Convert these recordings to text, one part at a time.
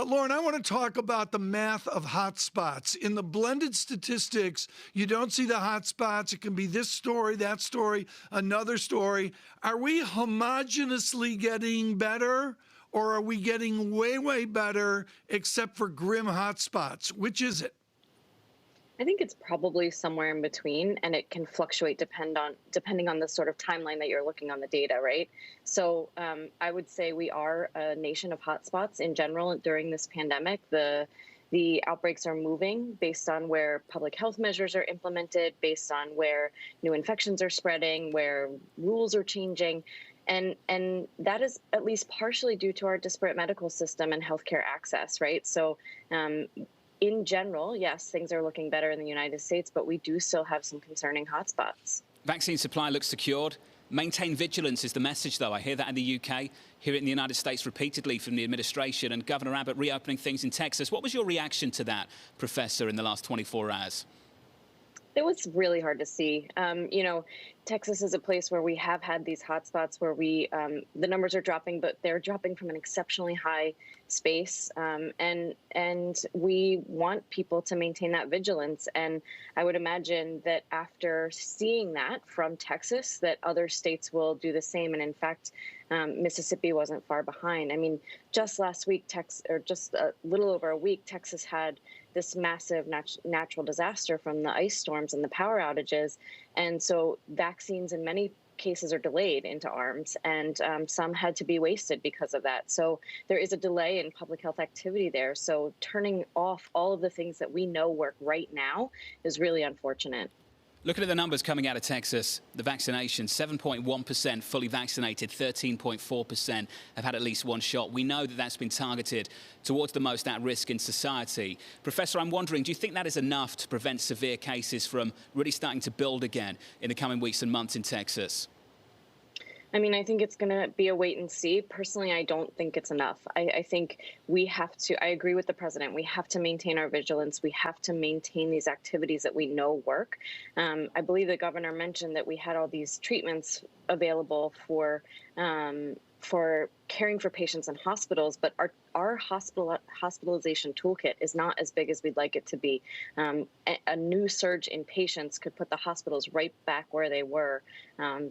Lauren, I want to talk about the math of hotspots. In the blended statistics, you don't see the hotspots. It can be this story, that story, another story. Are we homogeneously getting better, or are we getting way, way better except for grim hotspots? Which is it? I think it's probably somewhere in between, and it can fluctuate depending on the sort of timeline that you're looking on the data, right? So I would say we are a nation of hotspots in general during this pandemic. The outbreaks are moving based on where public health measures are implemented, based on where new infections are spreading, where rules are changing. And that is at least partially due to our disparate medical system and healthcare access, right? So in general, yes, things are looking better in the United States, but we do still have some concerning hotspots. Vaccine supply looks secured. Maintain vigilance is the message, though. I hear that in the UK, hear it in the United States repeatedly from the administration, and Governor Abbott reopening things in Texas. What was your reaction to that, Professor, in the last 24 hours? It was really hard to see. Texas is a place where we have had these hotspots where the numbers are dropping, but they're dropping from an exceptionally high space. And we want people to maintain that vigilance. And I would imagine that after seeing that from Texas, that other states will do the same. And in fact, Mississippi wasn't far behind. I mean, just last week, just a little over a week, Texas had this massive natural disaster from the ice storms and the power outages. And so vaccines in many cases are delayed into arms, and some had to be wasted because of that. So there is a delay in public health activity there. So turning off all of the things that we know work right now is really unfortunate. Looking at the numbers coming out of Texas, the vaccination, 7.1% fully vaccinated, 13.4% have had at least one shot. We know that that's been targeted towards the most at risk in society. Professor, I'm wondering, do you think that is enough to prevent severe cases from really starting to build again in the coming weeks and months in Texas? I mean, I think it's going to be a wait and see. Personally, I don't think it's enough. I think we have to, I agree with the president, we have to maintain our vigilance. We have to maintain these activities that we know work. I believe the governor mentioned that we had all these treatments available for caring for patients in hospitals, but our hospitalization toolkit is not as big as we'd like it to be. A new surge in patients could put the hospitals right back where they were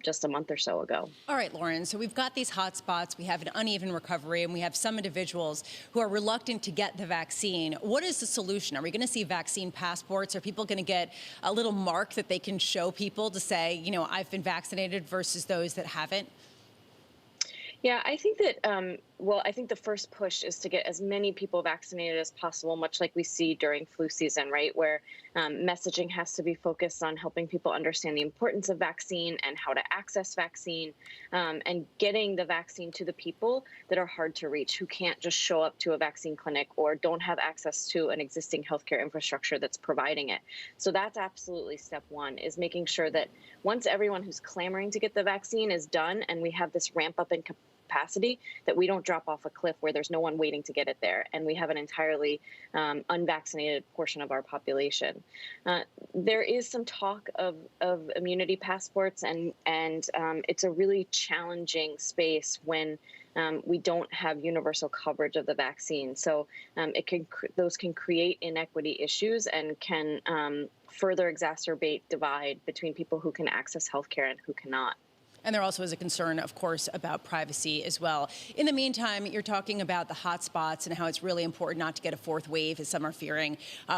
just a month or so ago. All right, Lauren, so we've got these hot spots, we have an uneven recovery, and we have some individuals who are reluctant to get the vaccine. What is the solution? Are we going to see vaccine passports? Are people going to get a little mark that they can show people to say, you know, I've been vaccinated versus those that haven't? Yeah, I think that, I think the first push is to get as many people vaccinated as possible, much like we see during flu season, right, where messaging has to be focused on helping people understand the importance of vaccine and how to access vaccine, and getting the vaccine to the people that are hard to reach, who can't just show up to a vaccine clinic or don't have access to an existing healthcare infrastructure that's providing it. So that's absolutely step one, is making sure that once everyone who's clamoring to get the vaccine is done and we have this ramp up in capacity, that we don't drop off a cliff where there's no one waiting to get it there, and we have an entirely unvaccinated portion of our population. There is some talk of immunity passports, and it's a really challenging space when we don't have universal coverage of the vaccine. So those can create inequity issues and can further exacerbate divide between people who can access healthcare and who cannot. And there also is a concern, of course, about privacy as well. In the meantime, you're talking about the hot spots and how it's really important not to get a fourth wave, as some are fearing,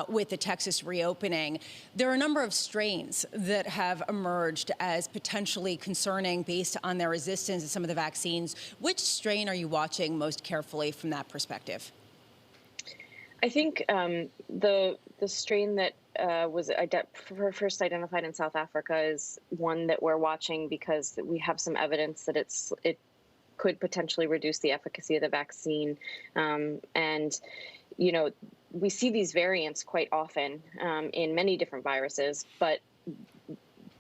with the Texas reopening. There are a number of strains that have emerged as potentially concerning based on their resistance to some of the vaccines. Which strain are you watching most carefully from that perspective? I think the strain that was first identified in South Africa is one that we're watching because we have some evidence that it could potentially reduce the efficacy of the vaccine. And, you know, we see these variants quite often in many different viruses, but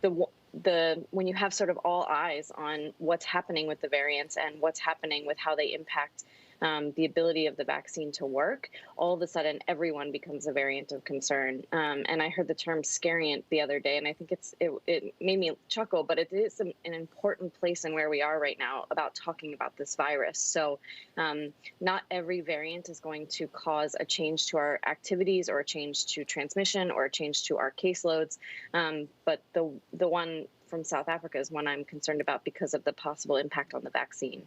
when you have sort of all eyes on what's happening with the variants and what's happening with how they impact the ability of the vaccine to work, all of a sudden everyone becomes a variant of concern. And I heard the term scariant the other day, and I think it made me chuckle, but it is an important place in where we are right now about talking about this virus. So not every variant is going to cause a change to our activities or a change to transmission or a change to our caseloads. But the one from South Africa is one I'm concerned about because of the possible impact on the vaccine.